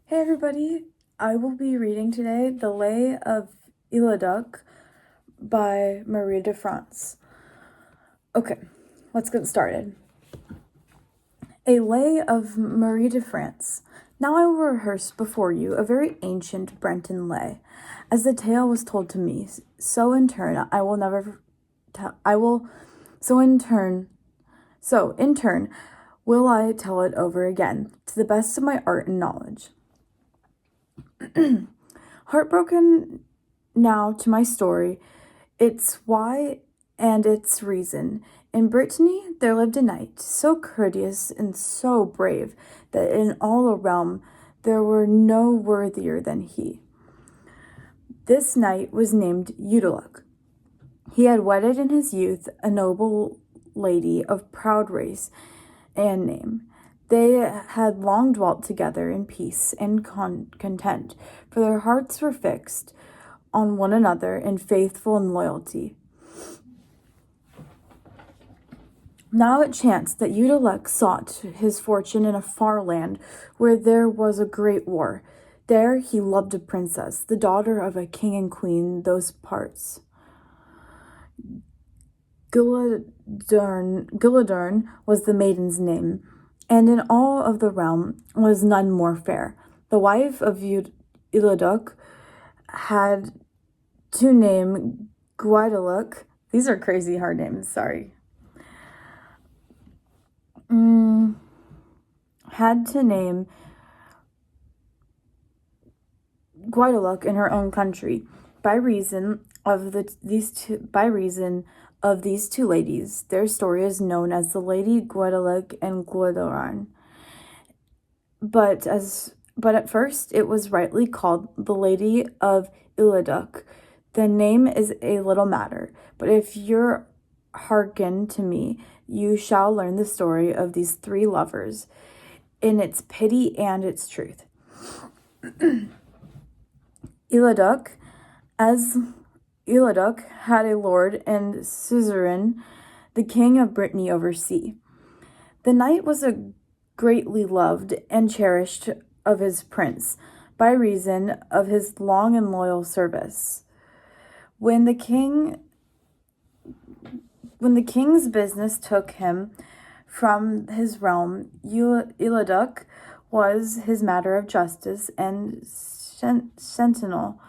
Hey everybody, I will be reading today the Lay of Eliduc by Marie de France. Okay, let's get started. A Lay of Marie de France. Now I will rehearse before you a very ancient Breton lay. As the tale was told to me, so in turn will I tell it over again, to the best of my art and knowledge. Heartbroken now to my story, its why and its reason. In Brittany there lived a knight, so courteous and so brave, that in all a realm there were no worthier than he. This knight was named Guildeluec. He had wedded in his youth a noble lady of proud race and name. They had long dwelt together in peace and content, for their hearts were fixed on one another in faithful and loyalty. Now it chanced that Guildeluec sought his fortune in a far land where there was a great war. There he loved a princess, the daughter of a king and queen those parts. Guilliadun was the maiden's name, and in all of the realm was none more fair. The wife of Eliduc had to name Guildeluec. These are crazy hard names, sorry. Had to name Guildeluec in her own country by reason of these two ladies. Their story is known as the Lady Guildeluec and Guildeluec. But at first it was rightly called the Lady of Eliduc. The name is a little matter, but if you're hearken to me, you shall learn the story of these three lovers in its pity and its truth. Eliduc had a lord and suzerain, the king of Brittany over sea. The knight was a greatly loved and cherished of his prince by reason of his long and loyal service. When the king's business took him from his realm, Eliduc was his matter of justice and sentinel.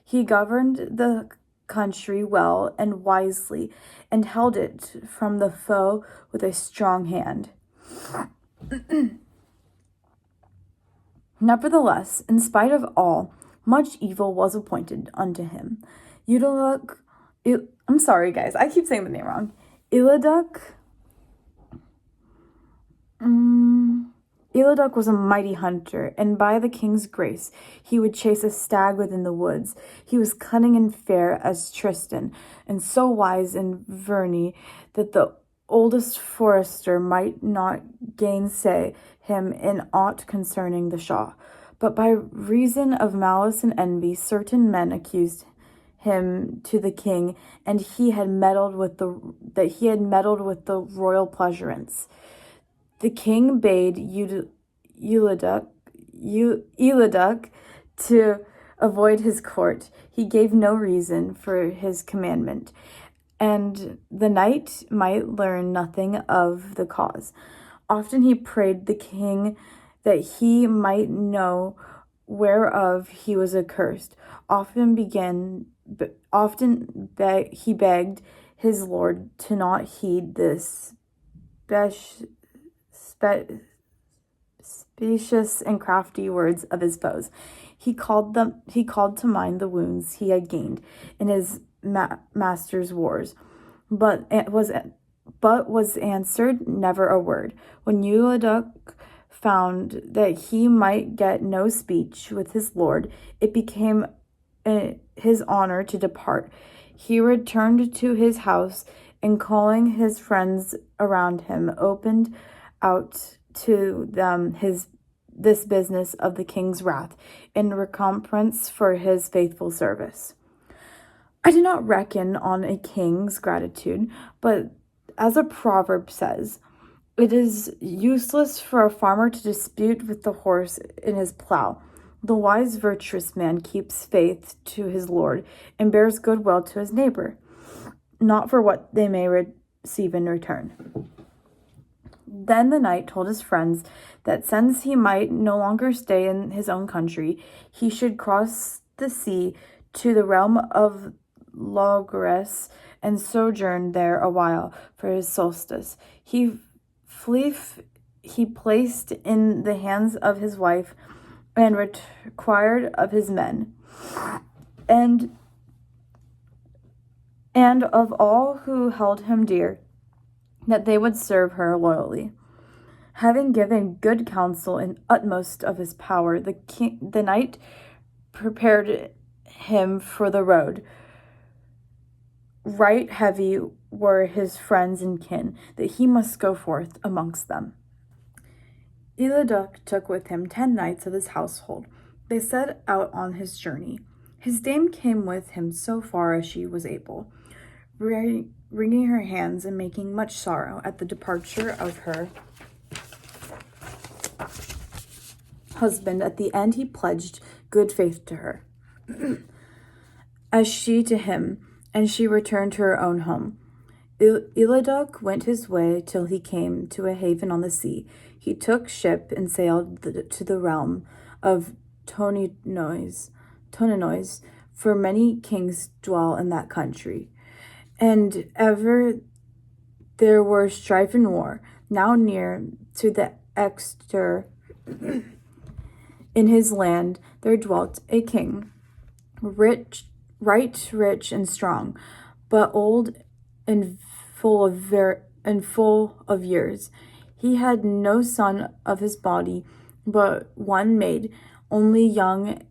He governed the country well and wisely, and held it from the foe with a strong hand. Nevertheless, in spite of all, much evil was appointed unto him. I'm sorry, guys, I keep saying the name wrong. Eliduc was a mighty hunter, and by the king's grace he would chase a stag within the woods. He was cunning and fair as Tristan, and so wise and verny that the oldest forester might not gainsay him in aught concerning the Shaw. But by reason of malice and envy, certain men accused him to the king, and he had meddled with the royal pleasaunce. The king bade Eliduc to avoid his court. He gave no reason for his commandment, and the knight might learn nothing of the cause. Often he prayed the king that he might know whereof he was accursed. He begged his lord to not heed this specious and crafty words of his foes. He called to mind the wounds he had gained in his master's wars, but was answered never a word. When Eliduc found that he might get no speech with his lord, it became his honor to depart. He returned to his house, and calling his friends around him, opened out to them this business of the king's wrath in recompense for his faithful service. I do not reckon on a king's gratitude, but as a proverb says, it is useless for a farmer to dispute with the horse in his plow. The wise, virtuous man keeps faith to his Lord and bears goodwill to his neighbor, not for what they may receive in return. Then the knight told his friends that since he might no longer stay in his own country, he should cross the sea to the realm of Logres and sojourn there a while for his solstice. He placed in the hands of his wife and required of his men and of all who held him dear, that they would serve her loyally. Having given good counsel in utmost of his power, the knight prepared him for the road. Right heavy were his friends and kin, that he must go forth amongst them. Eliduc took with him 10 knights of his household. They set out on his journey. His dame came with him so far as she was able, wringing her hands and making much sorrow at the departure of her husband. At the end he pledged good faith to her, as she to him, and she returned to her own home. Eliduc went his way till he came to a haven on the sea. He took ship and sailed to the realm of Toninois, for many kings dwell in that country. And ever there were strife and war. Now near to the Exter, in his land there dwelt a king, rich and strong, but old and full of years. He had no son of his body, but one maid, only young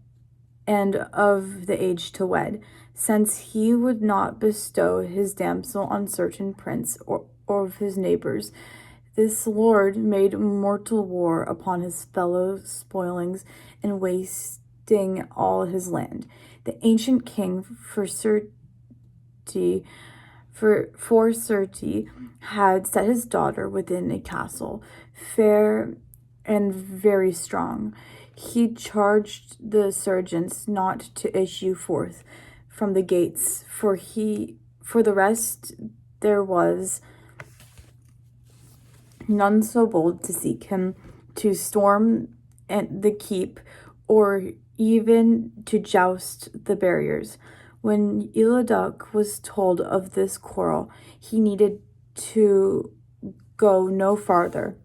and of the age to wed, since he would not bestow his damsel on certain prince or of his neighbors. This lord made mortal war upon his fellow spoilings and wasting all his land. The ancient king, for certain, had set his daughter within a castle, fair and very strong. He charged the sergeants not to issue forth from the gates, for the rest there was none so bold to seek him, to storm the keep, or even to joust the barriers. When Eliduc was told of this quarrel, he needed to go no farther,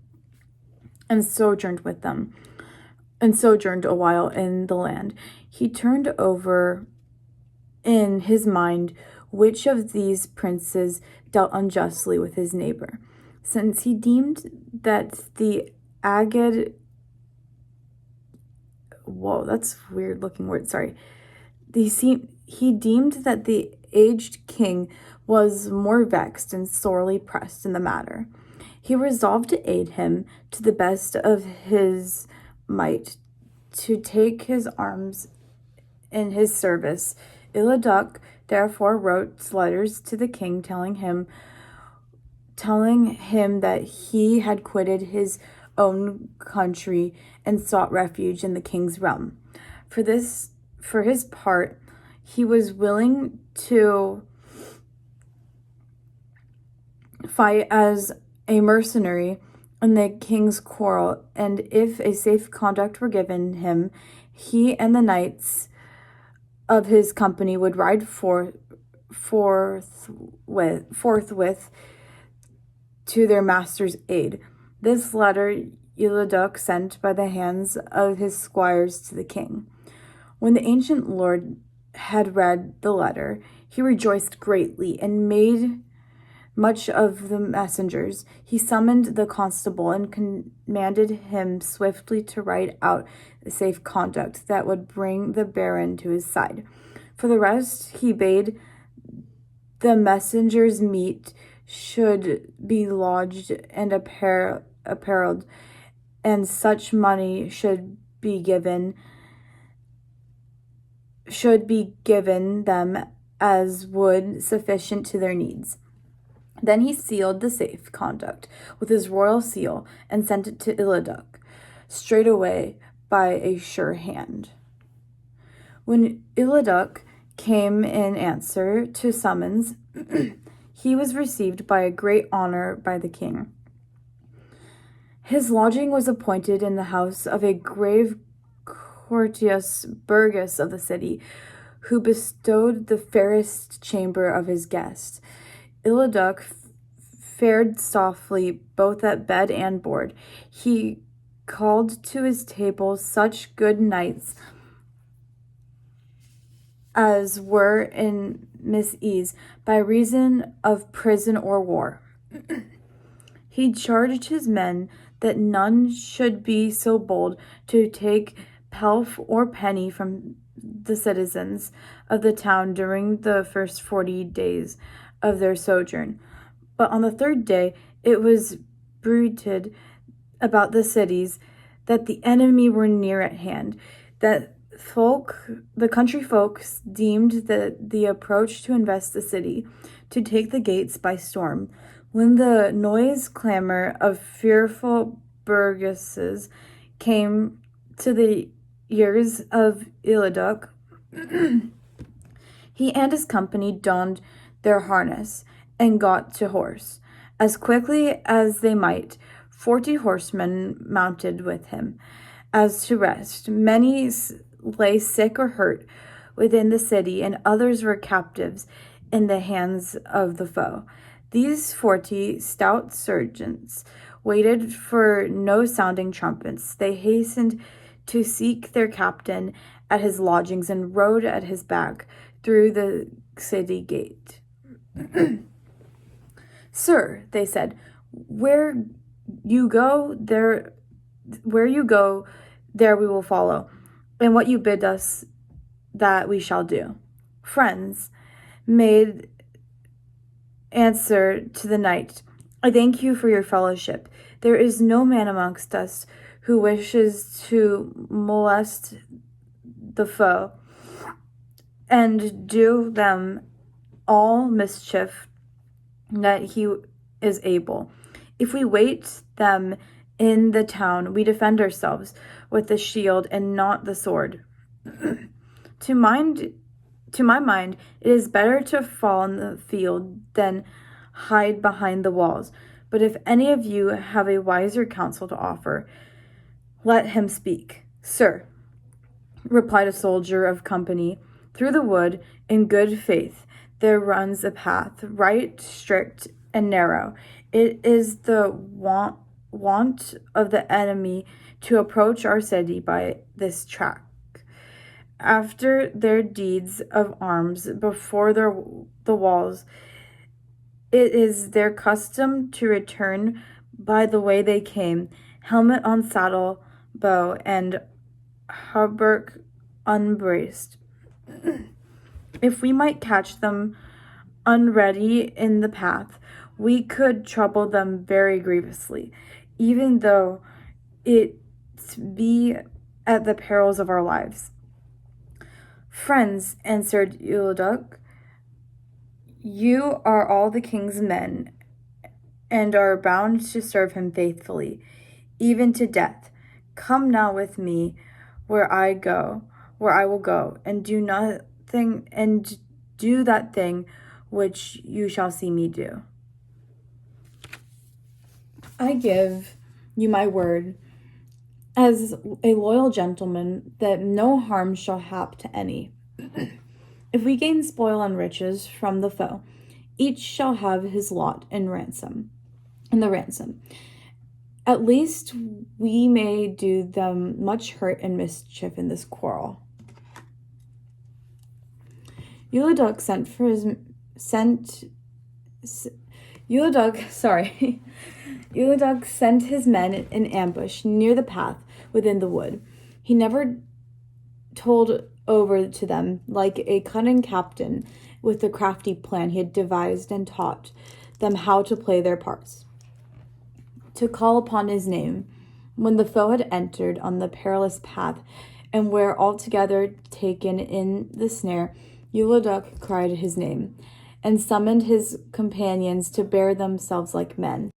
and sojourned a while in the land. He turned over in his mind which of these princes dealt unjustly with his neighbor, since he deemed that the aged that's a weird looking word, sorry. He deemed that the aged king was more vexed and sorely pressed in the matter. He resolved to aid him to the best of his might, to take his arms in his service. Eliduc therefore wrote letters to the king telling him that he had quitted his own country and sought refuge in the king's realm. For his part, he was willing to fight as a mercenary in the king's quarrel, and if a safe conduct were given him, he and the knights of his company would ride forthwith to their master's aid. This letter Eliduc sent by the hands of his squires to the king. When the ancient lord had read the letter, he rejoiced greatly and made much of the messengers. He summoned the constable and commanded him swiftly to write out a safe conduct that would bring the baron to his side. For the rest, he bade the messengers meet should be lodged and apparelled, and such money should be given them as would sufficient to their needs. Then he sealed the safe conduct with his royal seal and sent it to Eliduc. Straightway by a sure hand. When Eliduc came in answer to summons, he was received by a great honor by the king. His lodging was appointed in the house of a grave courteous burgess of the city, who bestowed the fairest chamber of his guest. Eliduc fared softly both at bed and board. He called to his table such good knights as were in misease by reason of prison or war. He charged his men that none should be so bold to take pelf or penny from the citizens of the town during the first 40 days of their sojourn. But on the third day it was bruited about the cities that the enemy were near at hand, that the country folks deemed that the approach to invest the city, to take the gates by storm, when the noise clamor of fearful burgesses came to the ears of Eliduc, he and his company donned their harness and got to horse. As quickly as they might, 40 horsemen mounted with him. As to rest, many lay sick or hurt within the city, and others were captives in the hands of the foe. These 40 stout sergeants waited for no sounding trumpets. They hastened to seek their captain at his lodgings and rode at his back through the city gate. Sir, they said, where you go, there we will follow, and what you bid us, that we shall do. Friends made answer to the knight, I thank you for your fellowship. There is no man amongst us who wishes to molest the foe and do them all mischief that he is able. If we wait them in the town, we defend ourselves with the shield and not the sword. To my mind, it is better to fall in the field than hide behind the walls. But if any of you have a wiser counsel to offer, let him speak. Sir, replied a soldier of company, through the wood, in good faith, there runs a path, right, strict, and narrow. It is the want of the enemy to approach our city by this track. After their deeds of arms before the walls, it is their custom to return by the way they came, helmet on saddle, bow, and hauberk unbraced. If we might catch them unready in the path, we could trouble them very grievously, even though it be at the perils of our lives. Friends, answered Guildeluec, you are all the king's men, and are bound to serve him faithfully, even to death. Come now with me where I will go, and do that thing which you shall see me do. I give you my word as a loyal gentleman that no harm shall hap to any. If we gain spoil and riches from the foe, each shall have his lot in the ransom. At least we may do them much hurt and mischief in this quarrel. Guildeluec Guildeluec sent his men in ambush near the path within the wood. He never told over to them, like a cunning captain, with the crafty plan he had devised, and taught them how to play their parts, to call upon his name when the foe had entered on the perilous path, and were altogether taken in the snare. Guildeluec cried his name, and summoned his companions to bear themselves like men.